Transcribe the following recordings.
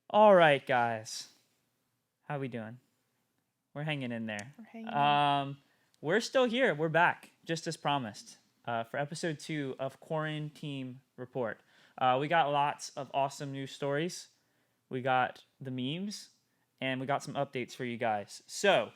All right, guys. How we doing? We're hanging in there. We're hanging in. We're still here. We're back, just as promised, for episode 2 of QuaranTeam Report. We got lots of awesome news stories. We got the memes, and we got some updates for you guys. So,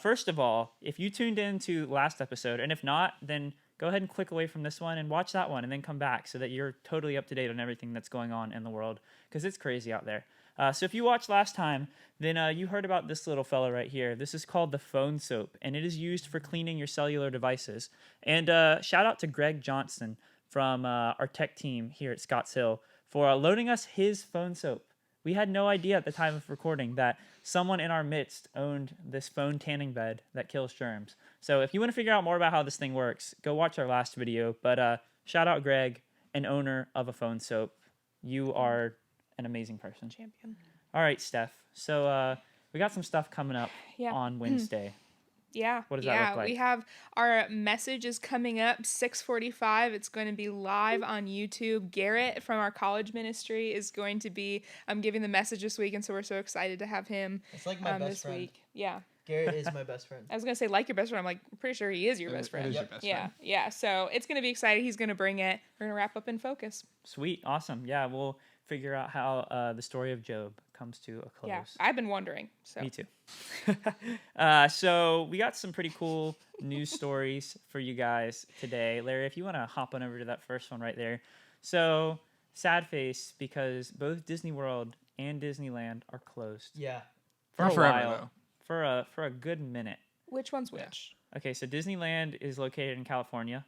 first of all, if you tuned into last episode, and if not, then go ahead and click away from this one and watch that one, and then come back so that you're totally up to date on everything that's going on in the world, because it's crazy out there. So if you watched last time, then you heard about this little fella right here. This is called the phone soap, and it is used for cleaning your cellular devices. And shout out to Greg Johnson from our tech team here at Scotts Hill for loading us his phone soap. We had no idea at the time of recording that someone in our midst owned this phone tanning bed that kills germs. So if you want to figure out more about how this thing works, go watch our last video. But shout out Greg, an owner of a phone soap. You are an amazing person. Champion. All right, Steph. So we got some stuff coming up on Wednesday. Yeah. What does that look like? We have our message is coming up 6:45. It's going to be live on YouTube. Garrett from our college ministry is going to be giving the message this week, and so we're so excited to have him. It's like my best this friend. week. Yeah. Garrett is my best friend. I was gonna say like your best friend. I'm like pretty sure he is your best friend. It is your best friend. Yeah. So it's gonna be exciting. He's gonna bring it. We're gonna wrap up in focus. Sweet. Awesome. Yeah, we'll figure out how the story of Job comes to a close. Yeah, I've been wondering. So. Me too. So we got some pretty cool news stories for you guys today. Larry, if you want to hop on over to that first one right there. So sad face because both Disney World and Disneyland are closed. Yeah. For a forever, while. For a good minute. Which one's which? Okay, so Disneyland is located in California.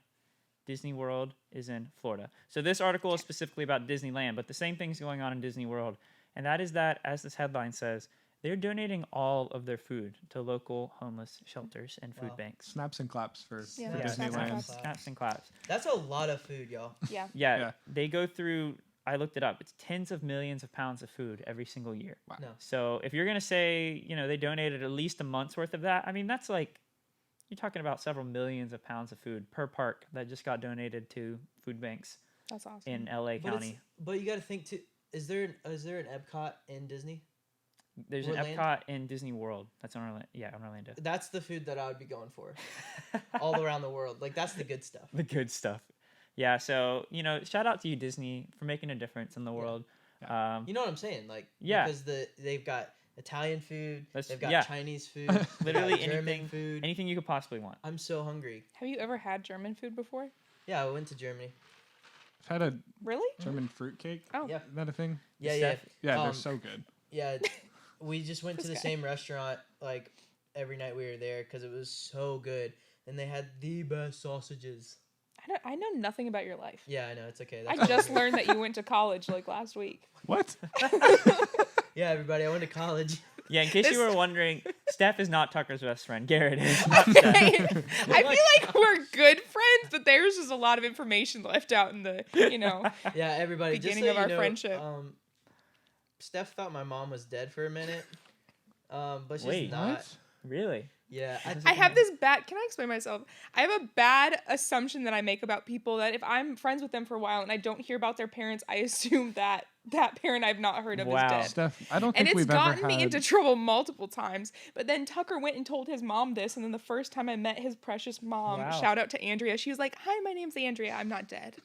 Disney World is in Florida. So this article is specifically about Disneyland, but the same thing's going on in Disney World. And that is that, as this headline says, they're donating all of their food to local homeless shelters and food banks. Snaps and claps for Yeah, Disneyland. Snaps and claps. That's a lot of food, y'all. Yeah. Yeah, they go through, I looked it up, it's tens of millions of pounds of food every single year. Wow. No. So if you're going to say, they donated at least a month's worth of that, I mean, that's like, you're talking about several millions of pounds of food per park that just got donated to food banks That's awesome. in LA County. But you got to think too. Is there an Epcot in Disney? There's Orlando? an Epcot in Disney World. That's in Orlando. Yeah, in Orlando. That's the food that I would be going for. All around the world. Like, that's the good stuff. The good stuff. Yeah, so, shout out to you, Disney, for making a difference in the world. Yeah. You know what I'm saying? Like, Yeah. because they've got Italian food. They've got yeah. Chinese food. Literally they've got German anything, food. anything you could possibly want. I'm so hungry. Have you ever had German food before? Yeah, I went to Germany. I've had a Really? German fruitcake. Oh. Yeah. Is that a thing? Yeah, Steph- Yeah, Um, they're so good. Yeah, we just went to the This guy. same restaurant like every night we were there because it was so good, and they had the best sausages. I know nothing about your life. Yeah, I know, it's okay. I That's just all learned that you went to college like last week. What? Yeah, everybody, I went to college. Yeah, in case you This- were wondering, Steph is not Tucker's best friend. Garrett is. I Not Steph. feel like we're good friends, but there's just a lot of information left out in the, Yeah, everybody. Beginning just so of our you know, friendship. Steph thought my mom was dead for a minute, but she's Wait, not. What? Really? Yeah, I have this bad, can I explain myself? I have a bad assumption that I make about people that if I'm friends with them for a while and I don't hear about their parents, I assume that that parent I've not heard of Wow. is dead. Steph, I don't And think it's we've ever gotten me had... into trouble multiple times. But then Tucker went and told his mom this. And then the first time I met his precious mom, Wow. shout out to Andrea, she was like, "Hi, my name's Andrea. I'm not dead."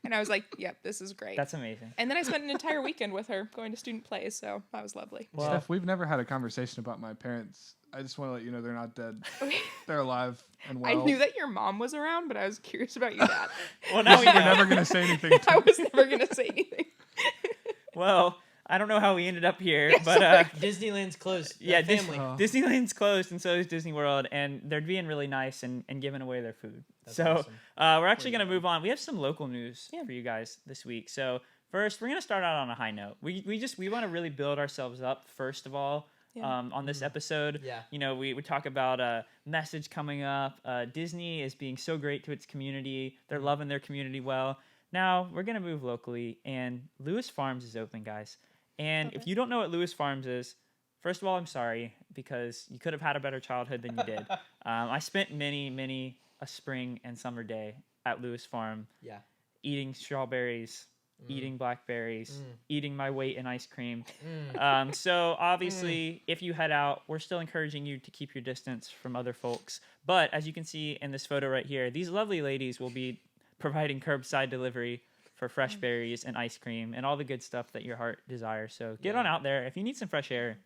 And I was like, "Yep, this is great." That's amazing. And then I spent an entire weekend with her going to student plays. So that was lovely. Well, Steph, we've never had a conversation about my parents. I just want to let you know they're not dead. They're alive and well. I knew that your mom was around, but I was curious about your dad. well, now we We're know. never going to say anything to I was never going to say anything. Well, I don't know how we ended up here, but Disneyland's closed. yeah, family. Disneyland's closed, and so is Disney World, and they're being really nice and giving away their food. That's so awesome. we're actually going to move on. We have some local news Yeah. for you guys this week. So first, we're going to start out on a high note. We want to really build ourselves up, first of all, Yeah. on this episode. Yeah. We talk about a message coming up. Disney is being so great to its community. They're loving their community well. Now, we're going to move locally, and Lewis Farms is open, guys. And if you don't know what Lewis Farms is, first of all, I'm sorry, because you could have had a better childhood than you did. I spent many a spring and summer day at Lewis Farm Yeah. eating strawberries eating blackberries, eating my weight in ice cream. Mm. So obviously, if you head out, we're still encouraging you to keep your distance from other folks. But as you can see in this photo right here, these lovely ladies will be providing curbside delivery for fresh berries and ice cream and all the good stuff that your heart desires. So get on out there. If you need some fresh air,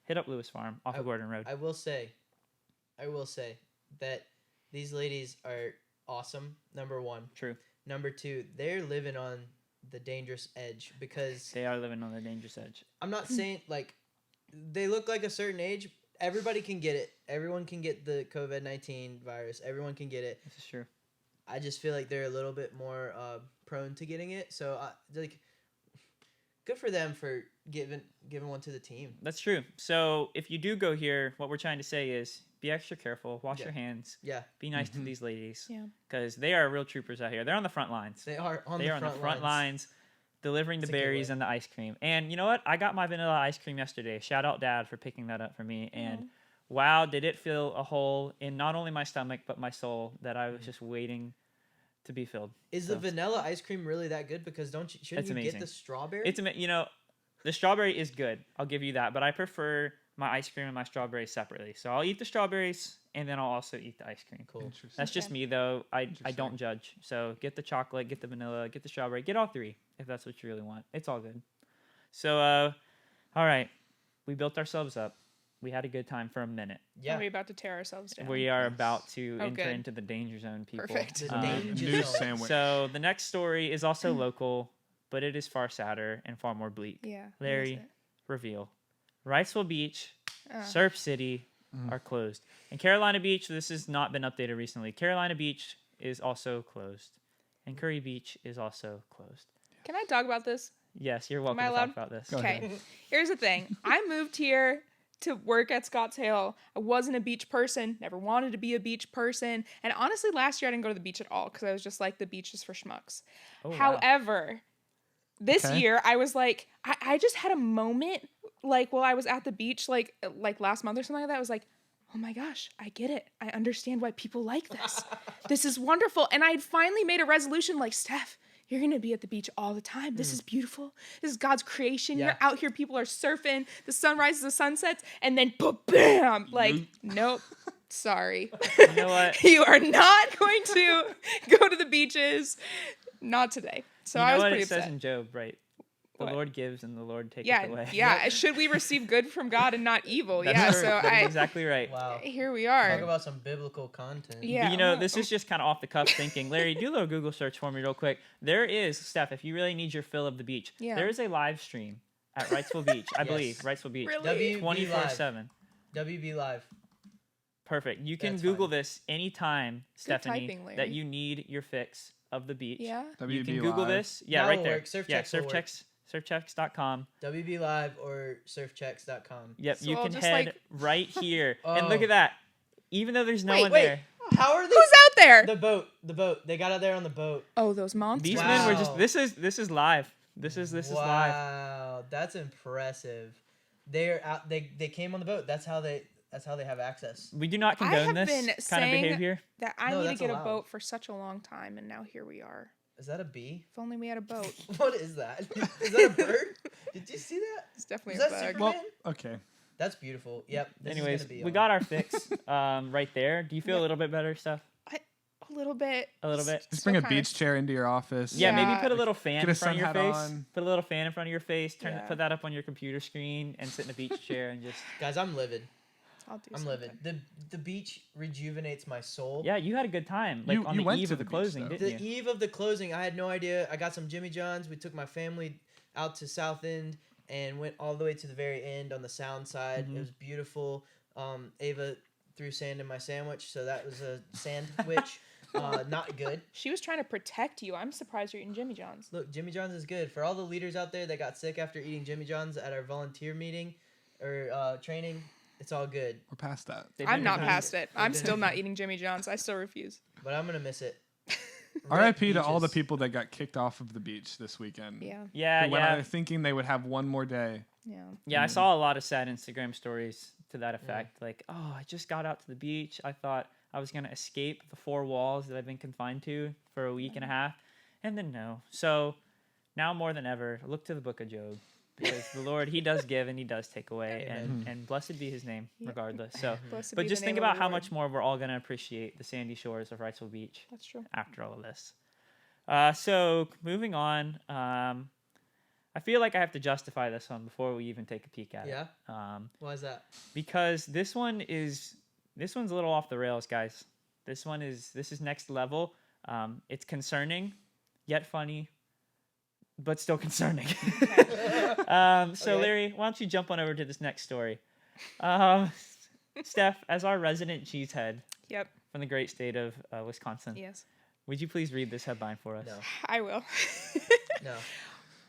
hit up Lewis Farm off of Gordon Road. I will say that these ladies are awesome. Number one. True. Number two, they're living on the dangerous edge because They are living on the dangerous edge. I'm not saying like they look like a certain age. Everybody can get it. Everyone can get the COVID-19 virus. Everyone can get it. This is true. I just feel like they're a little bit more prone to getting it. So like, good for them for giving one to the team. That's true. So if you do go here, what we're trying to say is be extra careful. Wash your hands. Yeah, Be nice to these ladies. Yeah. Because they are real troopers out here. They're on the front lines. they are on They the are on front the front lines delivering the It's a berries giveaway. and the ice cream. And you know what? I got my vanilla ice cream yesterday. Shout out Dad for picking that up for me. And wow, did it fill a hole in not only my stomach but my soul that I was just waiting to be filled. Is the vanilla ice cream really that good? Because shouldn't It's you amazing. get the strawberry? It's the strawberry is good. I'll give you that, but I prefer my ice cream and my strawberries separately. So I'll eat the strawberries and then I'll also eat the ice cream. cool. Interesting. That's just me though. I don't judge. So get the chocolate, get the vanilla, get the strawberry, get all three if that's what you really want. It's all good. So all right. We built ourselves up. We had a good time for a minute. Yeah. Are we about to tear ourselves down? We are about to Oh, enter good. into the danger zone, people. Perfect. The Um, danger News zone. sandwich. So the next story is also local, but it is far sadder and far more bleak. Yeah. what is Larry, it? reveal. Wrightsville Beach, Oh. Surf City are closed. And Carolina Beach, this has not been updated recently. Carolina Beach is also closed. And Curry Beach is also closed. Can I talk about this? Yes, you're welcome I to allowed? talk about this. Go ahead. Okay. Here's the thing. I moved here to work at Scotts Hill. I wasn't a beach person, never wanted to be a beach person. And honestly, last year I didn't go to the beach at all because I was just like, the beach is for schmucks. Oh, wow. However, this Okay. year I was like, I just had a moment like while I was at the beach, like last month or something like that. I was like, oh my gosh, I get it. I understand why people like this. This is wonderful. And I had finally made a resolution like, Steph, you're going to be at the beach all the time. This is beautiful. This is God's creation. Yeah. You're out here. People are surfing. The sunrises, the sunsets. And then bam, like, nope. Sorry. You know what? You are not going to go to the beaches. Not today. So You I know was what pretty it says upset. in Job, right? The What? Lord gives and the Lord taketh Yeah, away. yeah. Should we receive good from God and not evil? That's Yeah. true. So That's exactly right. Wow. here we Talk are. about some biblical content. Yeah. But, you know, well, this is just kind of off the cuff thinking. Larry, do a little Google search for me real quick. There is, Steph, if you really need your fill of the beach, Yeah. there is a live stream at Wrightsville Beach, I Yes. believe. Wrightsville Beach. Really? WB 24/7. WB Live. Perfect. You can That's Google fine. this anytime, Stephanie, typing, Larry. that you need your fix of the beach. Yeah. You can WB Google Live. this. Yeah, That right will there. work. Surf yeah, checks will work. surfchecks.com. WB Live or surfchecks.com. Yep, So you I'll can just, head like- right here. And look Oh. at that. Even though there's no Wait, one wait. there, How are they? Who's out there? The boat. They got out there on the boat. Oh, those monsters. these men were just Wow. this is live. This is live. Wow, that's impressive. They're out. They came on the boat. That's how they have access. We do not I condone have this been kind of saying- behavior. That I No, need to that's get allowed. a boat for such a long time, and now here we are. Is that a bee? If only we had a boat. What is that? Is that a bird? Did you see that? It's definitely Is a that bug. Superman? Well, okay. That's beautiful. Yep. This Anyways, is gonna be we on. got our fix right there. Do you feel a little bit better, Steph? A little bit. A little bit? Just Still bring a kinda beach chair into your office. Yeah, maybe Yeah. put a little fan Get a in front of your sun face. hat on. Put a little fan in front of your face. Yeah. Put that up on your computer screen and sit in a beach chair and just. Guys, I'm livid. I'll do I'm something. livid. The beach rejuvenates my soul. Yeah, you had a good time. Like You- on you the went eve to of the the beach, closing, though. didn't The you? eve of the closing, I had no idea. I got some Jimmy John's. We took my family out to South End and went all the way to the very end on the sound side. Mhm. It was beautiful. Ava threw sand in my sandwich, so that was a sandwich. Not good. She was trying to protect you. I'm surprised you're eating Jimmy John's. Look, Jimmy John's is good. For all the leaders out there that got sick after eating Jimmy John's at our volunteer meeting or training, it's all good. We're past that. They've I'm been not really- past it. I'm been- still not eating Jimmy John's. I still refuse. But I'm going to miss it. R.I.P. to all the Beaches. people that got kicked off of the beach this weekend. Yeah. Yeah, Who went out yeah. there thinking they would have one more day. Yeah. Yeah, I saw a lot of sad Instagram stories to that effect. Like, oh, I just got out to the beach. I thought I was going to escape the four walls that I've been confined to for a week and a half. And then no. So now more than ever, look to the book of Job, because the Lord, he does give and he does take away, and blessed be his name regardless. So, Blessed but be just the think name of about the how Lord. much more we're all going to appreciate the sandy shores of Wrightsville Beach That's true. after all of this. So moving on, I feel like I have to justify this one before we even take a peek at Yeah. it. Why is that? Because this one's a little off the rails, guys. This is next level. It's concerning, yet funny, but still concerning. So Okay. Larry, why don't you jump on over to this next story? Steph, as our resident cheesehead Yep. from the great state of Wisconsin, Yes. would you please read this headline for us? No. I will. No.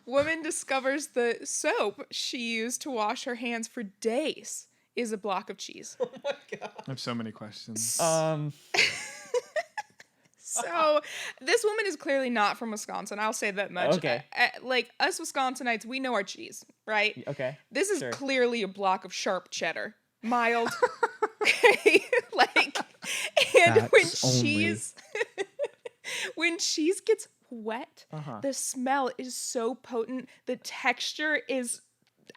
Woman discovers the soap she used to wash her hands for days is a block of cheese. Oh my god. I have so many questions. So this woman is clearly not from Wisconsin. I'll say that much. Okay. Like us Wisconsinites, we know our cheese, right? Okay. This is Sure. clearly a block of sharp cheddar, mild. Okay, like, and when Facts only. cheese, when cheese gets wet, Uh-huh. the smell is so potent. The texture is.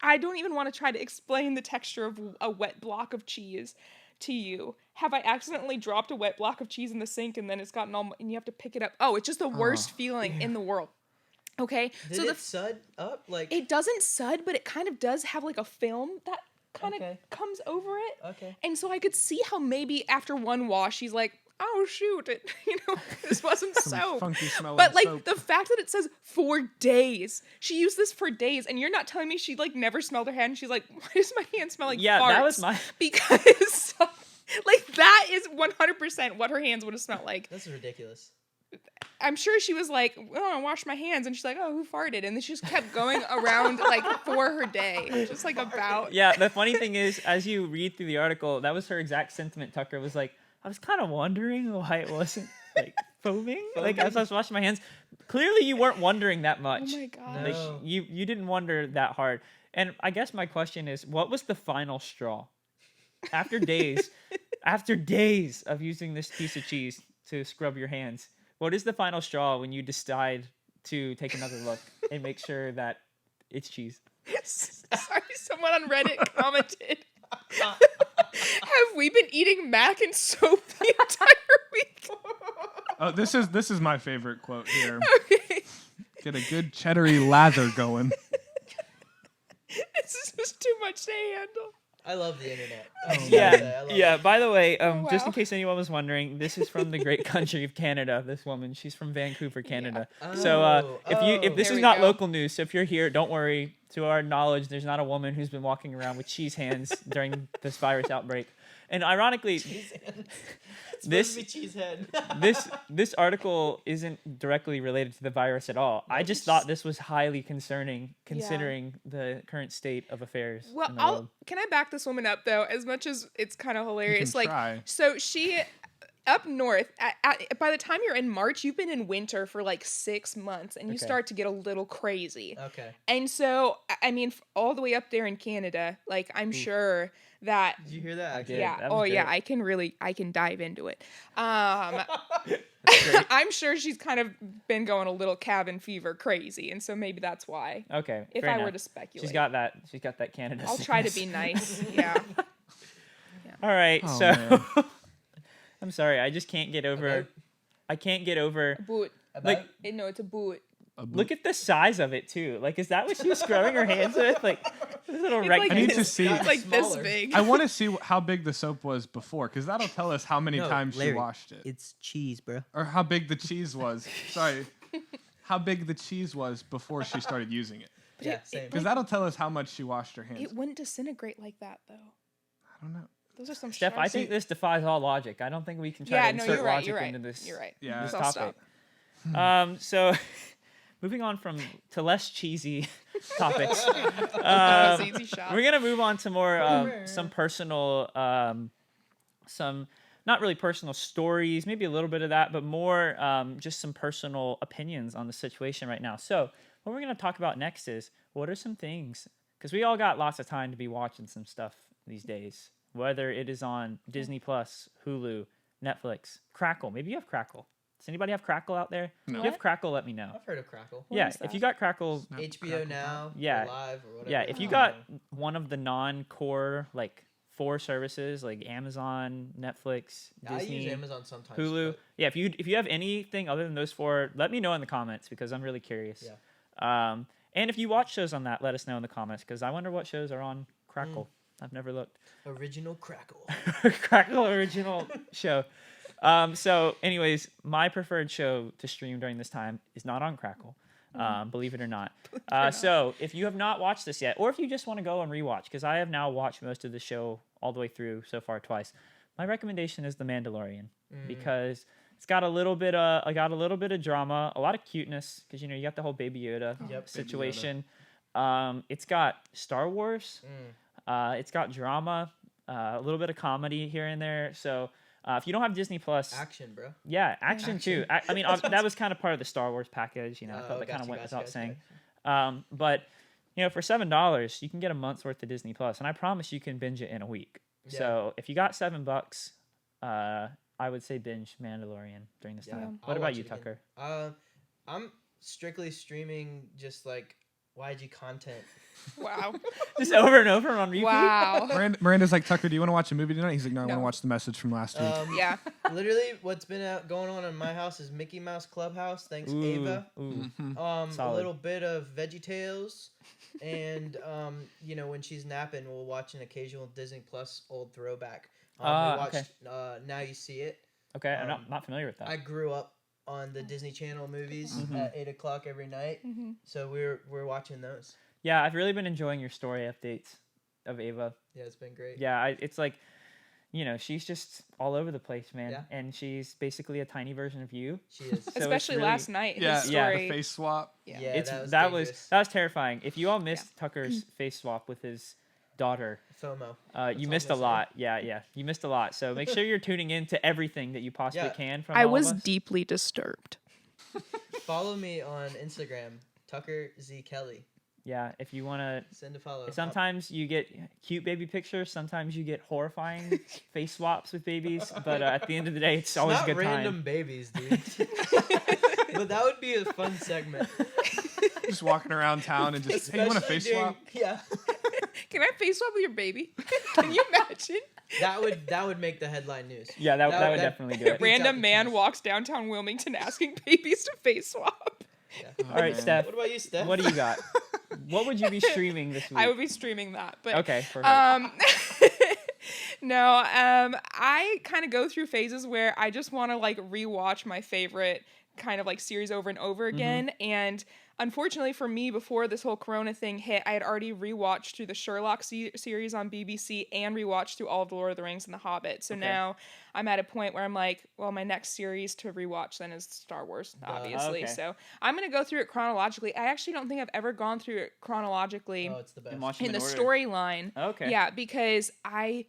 I don't even want to try to explain the texture of a wet block of cheese to you. Have I accidentally dropped a wet block of cheese in the sink and then it's gotten all, and you have to pick it up? Oh, it's just the worst feeling in the world. Okay, Did so it sud up? Like. it doesn't sud, but it kind of does have like a film that kind of Okay. comes over it. Okay. And so I could see how maybe after one wash, she's like, oh shoot, this wasn't Some soap. funky smelling But like soap. the fact that it says for days, she used this for days, and you're not telling me she like never smelled her hand. She's like, why does my hand smell like Yeah, farts? that was my. Because like that is 100% what her hands would have smelled like. This is ridiculous. I'm sure she was like, oh, I washed my hands, and she's like, oh, who farted? And then she just kept going around like for her day, just like about. Yeah, the funny thing is, as you read through the article, that was her exact sentiment. Tucker was like, I was kind of wondering why it wasn't like foaming, like as I was washing my hands. Clearly, you weren't wondering that Oh much. my god. Like No. you didn't wonder that hard. And I guess my question is, what was the final straw? After days, after days of using this piece of cheese to scrub your hands, what is the final straw when you decide to take another look and make sure that it's cheese? Sorry, someone on Reddit commented. Have we been eating mac and soap the entire week? Oh, this is my favorite quote here. Okay. Get a good cheddary lather going. This is just too much to handle. I love the internet. I just gotta Yeah, say, I love yeah. it. By the way, just in wow. case anyone was wondering, this is from the great country of Canada. This woman, she's from Vancouver, Canada. Oh, So if this There is we not go. local news, so if you're here, don't worry. To our knowledge, there's not a woman who's been walking around with cheese hands during this virus outbreak. And ironically, Cheese hands. It's This- supposed to be cheese head. this article isn't directly related to the virus at all. I just thought this was highly concerning, considering the current state of affairs. Well, in the world. can I back this woman up though? As much as it's kind of hilarious, like try. so she up north. By the time you're in March, you've been in winter for like 6 months, and you Okay. start to get a little crazy. Okay. And so, I mean, all the way up there in Canada, like I'm sure that. Did you hear that? I did. Yeah. that was Oh, yeah. great. I can dive into it. great. I'm sure she's kind of been going a little cabin fever crazy, and so maybe that's why. Okay. If fair I enough. were to speculate, She's got that. She's got that Canada. I'll try to sickness. be nice. Yeah. All right. Oh, So man. I'm sorry. I just can't get over. About- I can't get over. Boot. Like, No, it's a boot. look at the size of it too. Like, is that what she was scrubbing her hands with? Like, this little It's rectangle. I need to this- see- It's like Smaller. this big. I want to see how big the soap was before, because that'll tell us how many No, times Larry, she washed it, It's cheese, bro. or how big the cheese was. Sorry, how big the cheese was before she started using it, Yeah, same. because that'll tell us how much she washed her hands. It wouldn't disintegrate like that though. I don't know. Those are some. Steph, I sharp- think this defies all logic. I don't think we can try Yeah, to no, insert you're right. logic You're right. into this. You're right. Yeah. This So I'll topic. stop. So, moving on to less cheesy topics. That was an easy shot. We're gonna move on to more some personal, some not really personal stories, maybe a little bit of that, but more just some personal opinions on the situation right now. So what we're gonna talk about next is what are some things, because we all got lots of time to be watching some stuff these days, whether it is on Disney Plus, Hulu, Netflix, Crackle. Maybe you have Crackle. Does anybody have Crackle out there? No. If you have Crackle, let me know. I've heard of Crackle. What Yeah, is if that? you got Crackle, Snap, HBO Crackle, Now, Yeah. or Live, or whatever. yeah, if you I got don't know. one of the non-core like 4 services like Amazon, Netflix, I Disney, use Amazon sometimes. Hulu. but- Yeah, if you have anything other than those 4, let me know in the comments because I'm really curious. Yeah. And if you watch shows on that, let us know in the comments because I wonder what shows are on Crackle. I've never looked. Original Crackle. Crackle original show. So, anyways, my preferred show to stream during this time is not on Crackle. Believe it or not. So, if you have not watched this yet, or if you just want to go and rewatch, because I have now watched most of the show all the way through so far twice, my recommendation is The Mandalorian because it's got a little bit of drama, a lot of cuteness, because you got the whole Baby Yoda Yep. situation. It's got Star Wars. It's got drama, a little bit of comedy here and there. So if you don't have Disney Plus, Action, bro. yeah, action too. I mean, that was kind of part of the Star Wars package. I thought that kind of went without saying. But for $7, you can get a month's worth of Disney Plus, and I promise you can binge it in a week. Yeah. So if you got $7, I would say binge Mandalorian during this Yeah, time. I'll What about watch you, it again. Tucker? I'm strictly streaming just like YG content. Wow. Just over and over on repeat. Wow. Miranda's like, Tucker, do you want to watch a movie tonight? He's like, no, I want No. to watch The Message from last week. Yeah. Literally, what's been going on in my house is Mickey Mouse Clubhouse. Thanks, Ooh, Ava. ooh. A Solid. little bit of VeggieTales, and when she's napping, we'll watch an occasional Disney Plus old throwback. We watched Now You See It. Okay, I'm not familiar with that. I grew up on the Disney Channel movies Mm-hmm. at 8:00 every night, so we're watching those. Yeah, I've really been enjoying your story updates of Ava. Yeah, it's been great. Yeah, it's like, she's just all over the place, man. Yeah. And she's basically a tiny version of you. She is. it's Especially really- last night. yeah, His yeah, story. the face swap. Yeah, That dangerous. was terrifying. If you all missed Tucker's face swap with his daughter, FOMO. you all missed a missing. lot. Yeah, you missed a lot. So make sure you're tuning in to everything that you possibly Yeah. can from I all of was us. deeply disturbed. Follow me on Instagram, Tucker Z Kelly. Yeah, if you want to. Send a follow. Sometimes you get cute baby pictures. Sometimes you get horrifying face swaps with babies. But at the end of the day, it's always not a good random time. babies, dude. But that would be a fun segment. Just walking around town and just, hey, you want a Especially face during- swap? Yeah. Can I face swap with your baby? Can you imagine? That would make the headline news. Yeah, that would that- definitely do it. Beats out Random the man cheese. walks downtown Wilmington asking babies to face swap. Yeah. All right, man. Steph. What about you, Steph? What do you got? What would you be streaming this week? I would be streaming that, but Okay, perfect. no, I kind of go through phases where I just want to like rewatch my favorite kind of like series over and over again. And unfortunately for me, before this whole Corona thing hit, I had already rewatched through the Sherlock series on BBC and rewatched through all of the Lord of the Rings and The Hobbit. So Okay. now I'm at a point where I'm like, well, my next series to rewatch then is Star Wars, obviously. Okay. So I'm going to go through it chronologically. I actually don't think I've ever gone through it chronologically Oh, it's the best. And watch them in the order. storyline. Okay. Yeah, because I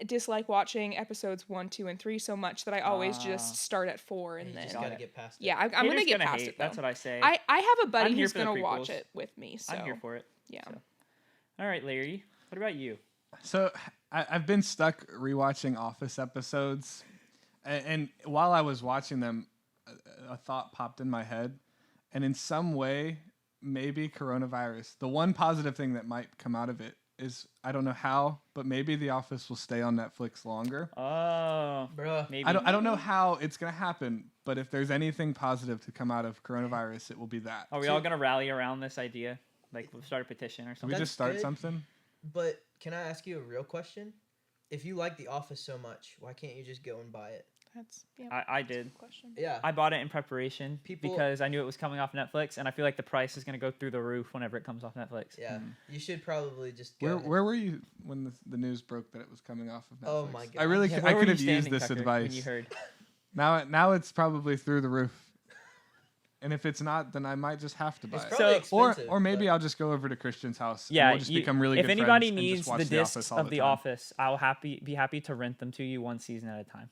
dislike watching episodes 1, 2, and 3 so much that I always Ah. just start at 4 And and you just then. gotta get past it. Yeah, I'm gonna Haters get past hate. it though. That's what I say. I have a buddy I'm here who's for the gonna watch prequels. it with me. So I'm here for it. yeah. So. All right, Larry. What about you? So I've been stuck rewatching Office episodes, and while I was watching them, a thought popped in my head, and in some way, maybe coronavirus. The one positive thing that might come out of it is, I don't know how, but maybe The Office will stay on Netflix longer. Oh, Bruh. maybe. I don't know how it's gonna happen, but if there's anything positive to come out of coronavirus, it will be that. Are we all gonna rally around this idea? Like, we'll start a petition or Can we something. just start good. something? But can I ask you a real question? If you like The Office so much, why can't you just go and buy it? That's yeah. I did. Question. Yeah. I bought it in preparation People- because I knew it was coming off Netflix, and I feel like the price is gonna go through the roof whenever it comes off Netflix. Yeah. You should probably just go. Where were you when the news broke that it was coming off of Netflix? Oh my I really God. could, Where I were could you have used standing, this Tucker, advice. when you heard. Now it's probably through the roof. And if it's not, then I might just have to buy It's it. probably So- expensive. Or maybe but- I'll just go over to Christian's house. and Yeah, we'll just become really if good anybody friends and needs just watch the The discs Office all of The time. Office, I'll be happy to rent them to you one season at a time.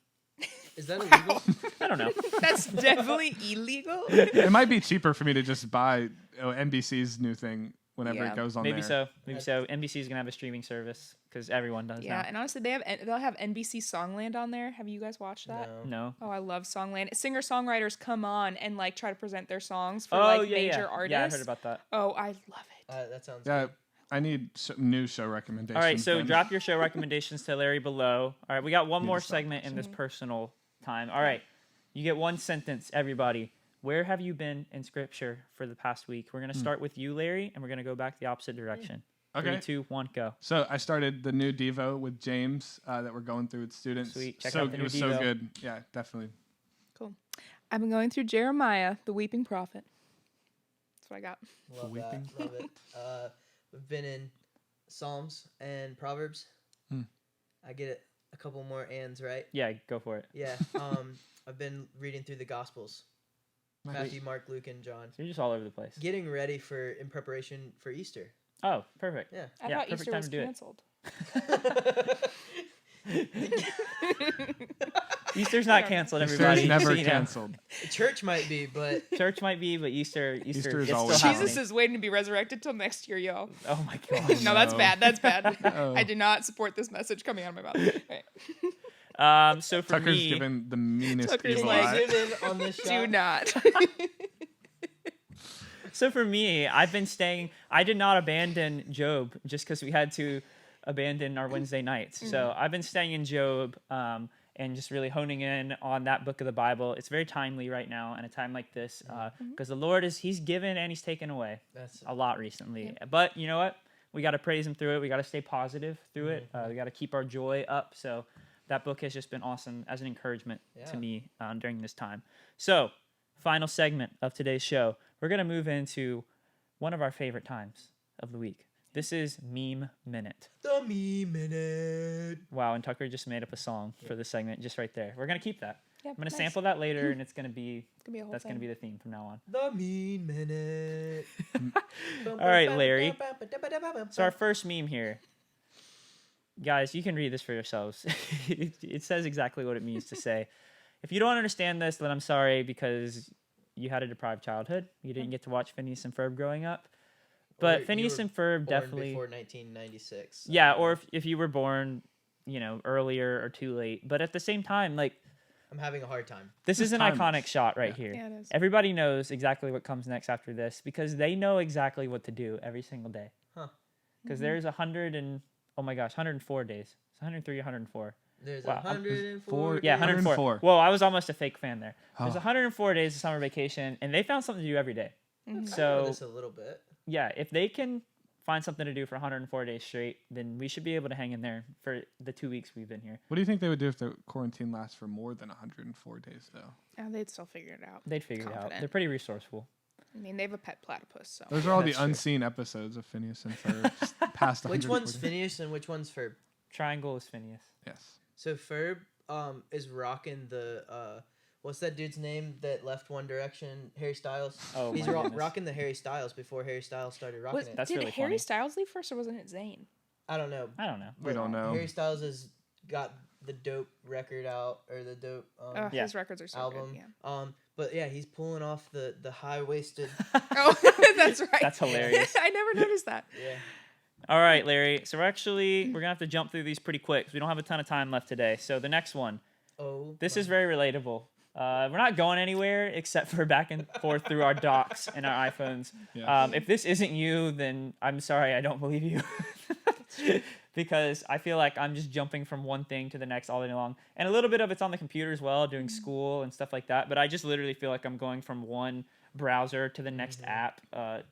Is that illegal? I don't know. That's definitely illegal. It might be cheaper for me to just buy NBC's new thing whenever Yeah. it goes on Maybe there. so. Maybe so. NBC is gonna have a streaming service because everyone does Yeah, now. and honestly, they'll have NBC Songland on there. Have you guys watched that? No. Oh, I love Songland. Singer-songwriters come on and like try to present their songs for Oh like yeah, major yeah. artists. Yeah, I heard about that. Oh, I love it. That sounds Yeah, good. I need new show recommendations. All right, so then. drop your show recommendations to Larry below. All right, we got one Need more to stop segment in this personal time. All right, you get one sentence, everybody. Where have you been in Scripture for the past week? We're gonna start with you, Larry, and we're gonna go back the opposite direction. Okay. 3, 2, 1, go. So I started the new Devo with James that we're going through with students. Sweet. Check so out the it new was Devo. so good. Yeah, definitely. Cool. I've been going through Jeremiah, the weeping prophet. That's what I got. Love Weeping. that. Love it. We've been in Psalms and Proverbs. I get it. A couple more ands, right? Yeah, go for it. Yeah. I've been reading through the Gospels. Nice. Matthew, Mark, Luke, and John. So you're just all over the place. Getting ready in preparation for Easter. Oh, perfect. Yeah. I Yeah, thought perfect Easter time was to do it. canceled. Easter's not canceled, Easter's everybody. never So, you know, canceled. Church might be, but Church might be, but Easter Easter is it's always still Jesus happening. is waiting to be resurrected till next year, y'all. Oh my gosh. No, that's No. bad. That's bad. Oh. I do not support this message coming out of my mouth. Right. So for Tucker's me, given the meanest Tucker's evil like- eye. zoom in on this shot. Do not. So for me, I did not abandon Job just because we had to abandon our Wednesday nights. So I've been staying in Job and just really honing in on that book of the Bible. It's very timely right now in a time like this because the Lord he's given and he's taken away That's a lot recently. But you know what? We got to praise him through it. We got to stay positive through it. We got to keep our joy up. So that book has just been awesome as an encouragement to me during this time. So final segment of today's show. We're going to move into one of our favorite times of the week. This is Meme Minute. the Meme Minute. Wow, and Tucker just made up a song for this segment just right there. We're going to keep that. Yeah, I'm going to nice. sample that later, and it's going to be Gonna be a whole that's going to thing. be the theme from now on. The Meme Minute. All right, Larry. So our first meme here. Guys, you can read this for yourselves. It says exactly what it means to say. If you don't understand this, then I'm sorry because you had a deprived childhood. You didn't get to watch Phineas and Ferb growing up. But Or Phineas you and were Ferb born definitely... before 1996. Yeah, or if you were born, earlier or too late. But at the same time, like, I'm having a hard time. this is an timeless. iconic shot right here. Yeah, it is. Everybody knows exactly what comes next after this because they know exactly what to do every single day. Huh. Because there's 104 days. It's 103, 104. There's Wow. 104. Yeah, 104. 104. Whoa, I was almost a fake fan there. There's Oh. 104 days of summer vacation, and they found something to do every day. I know So, this a little bit. yeah, if they can find something to do for 104 days straight, then we should be able to hang in there for the 2 weeks we've been here. What do you think they would do if the quarantine lasts for more than 104 days, though? They'd still figure it out. They'd figure it out. Confident. They're pretty resourceful. I mean, they have a pet platypus, so. Those are all the That's true. unseen episodes of Phineas and Ferb just past 104 Which one's days. Phineas and which one's Ferb? Triangle is Phineas. Yes. So Ferb is rocking the what's that dude's name that left One Direction? Harry Styles. Oh, He's my goodness. rocking the Harry Styles before Harry Styles started rocking it. That's Did really Harry funny. Styles leave first, or wasn't it Zayn? I don't know. I don't know. We don't know. Harry Styles has got the dope record out or the dope Yeah. His records are so album. good. Yeah. But yeah, he's pulling off the high waisted. Oh, that's right. That's hilarious. I never noticed that. Yeah. All right, Larry. So we're going to have to jump through these pretty quick 'cause we don't have a ton of time left today. So the next one. Oh. This my- is very relatable. We're not going anywhere except for back and forth through our docs and our iPhones. Yeah. If this isn't you, then I'm sorry, I don't believe you. Because I feel like I'm just jumping from one thing to the next all day long. And a little bit of it's on the computer as well, doing school and stuff like that. But I just literally feel like I'm going from one browser to the next app,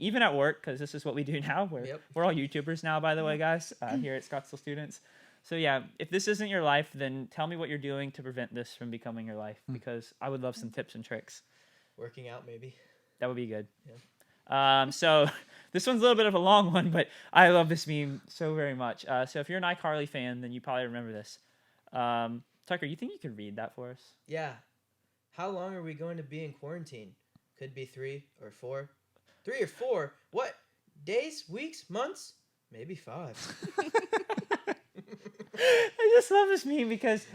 even at work, because this is what we do now. We're all YouTubers now, by the way, guys, here at Scottsdale Students. So yeah, if this isn't your life, then tell me what you're doing to prevent this from becoming your life, because I would love some tips and tricks. Working out maybe. That would be good. So this one's a little bit of a long one, but I love this meme so very much. So if you're an iCarly fan, then you probably remember this. Tucker, you think you could read that for us? Yeah. How long are we going to be in quarantine? Could be 3 or 4. 3 or 4? What? Days? Weeks? Months? Maybe 5. I just love this meme because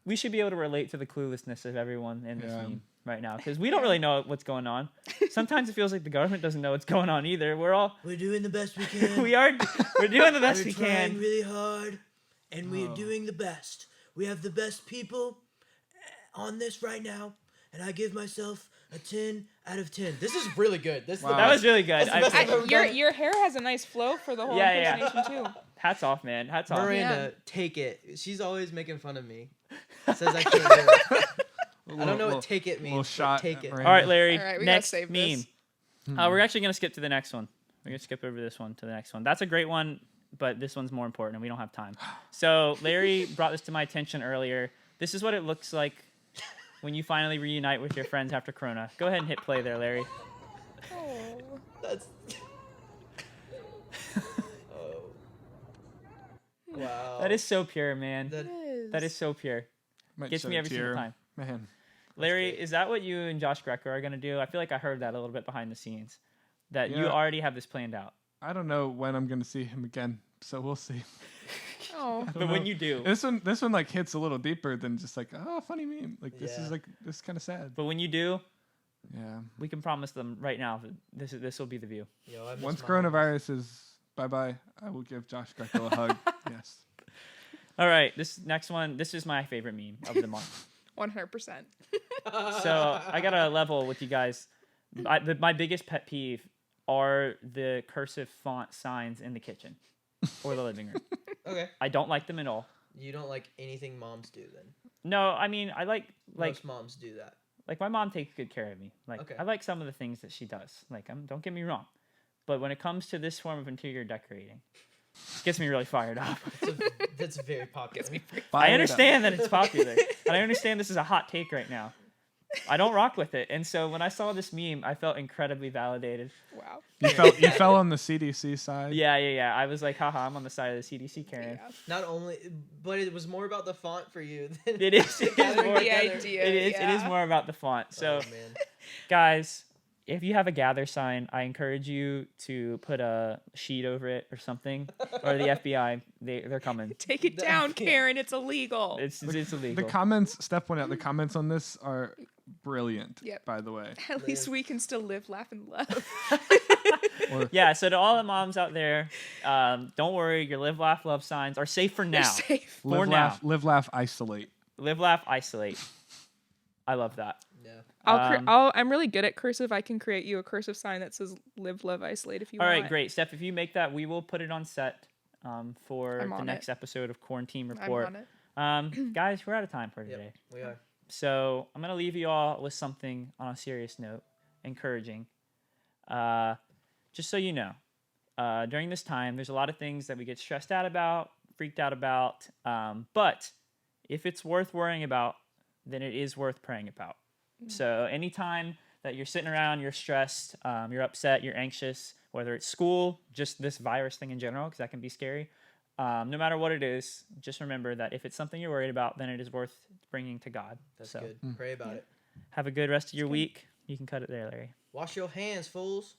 we should be able to relate to the cluelessness of everyone in this Yeah. meme. right now because we don't really know what's going on. Sometimes it feels like the government doesn't know what's going on either. We're doing the best we can. we're doing the best we're we trying can. really hard, and we're doing the best. We have the best people on this right now, and I give myself a 10 out of 10. This is really good. This is the That best. was really good. That's the best I've ever done. Your hair has a nice flow for the whole impersonation too. Hats off, man. Hats off. Miranda, take it. She's always making fun of me. Says I can't do it. I don't know what take it means. Shot take it. Miranda. All right, Larry. All right, we next gotta save meme. this. We're actually gonna skip to the next one. We're gonna skip over this one to the next one. That's a great one, but this one's more important, and we don't have time. So Larry brought this to my attention earlier. This is what it looks like when you finally reunite with your friends after Corona. Go ahead and hit play there, Larry. Oh. That's. Oh. Wow. That is so pure, man. It That is so pure. Might Gets shed me a every single tear. time. Man. Larry, great. is that what you and Josh Greco are gonna do? I feel like I heard that a little bit behind the scenes. That you Yeah. already have this planned out. I don't know when I'm gonna see him again, so we'll see. Oh. But when you do, This one like hits a little deeper than just like, oh, funny meme. Like this Yeah. is this kind of sad. but when you do, Yeah. we can promise them right now that this will be the view. Yo, I miss Once my coronavirus is bye, I will give Josh Greco a hug. Yes. All right, this next one. This is my favorite meme of the month. 100%. So I got to level with you guys. My biggest pet peeve are the cursive font signs in the kitchen or the living room. Okay. I don't like them at all. You don't like anything moms do then? No, I mean I like Most moms do that. like my mom takes good care of me. Like Okay. I like some of the things that she does. Like don't get me wrong, but when it comes to this form of interior decorating, it gets me really fired up. That's very popular. I understand that it's popular, and I understand this is a hot take right now. I don't rock with it, and so when I saw this meme, I felt incredibly validated. Wow. You fell on the CDC side. Yeah. I was like, haha, I'm on the side of the CDC, Karen. Yeah. Not only, but it was more about the font for you than It is. It is gathering more. The together. idea. It is. It is yeah. more about the font. So, Oh, man. guys, if you have a gather sign, I encourage you to put a sheet over it or something, or the FBI. They're coming. Take it down, Yeah. Karen. It's illegal. It's The illegal. comments, Steph pointed out, the comments on this are brilliant. Yep. By the way. At least we can still live, laugh, and love. Yeah. So to all the moms out there, don't worry. Your live, laugh, love signs are safe for now. They're safe. For now. Live, laugh, isolate. Live, laugh, isolate. I love that. Yeah. I'm really good at cursive. I can create you a cursive sign that says "Live, Love, Isolate" if you All want. right, great, Steph. If you make that, we will put it on set for I'm the on next it. episode of QuaranTeam I'm Report. on it. Guys, we're out of time for today. Yep, we are. So I'm gonna leave you all with something on a serious note, encouraging. Just so you know, during this time, there's a lot of things that we get stressed out about, freaked out about. But if it's worth worrying about, then it is worth praying about. So anytime that you're sitting around, you're stressed, you're upset, you're anxious, whether it's school, just this virus thing in general, because that can be scary. No matter what it is, just remember that if it's something you're worried about, then it is worth bringing to God. That's So good. Pray about it. have a good rest of your week. You can cut it there, Larry. Wash your hands, fools.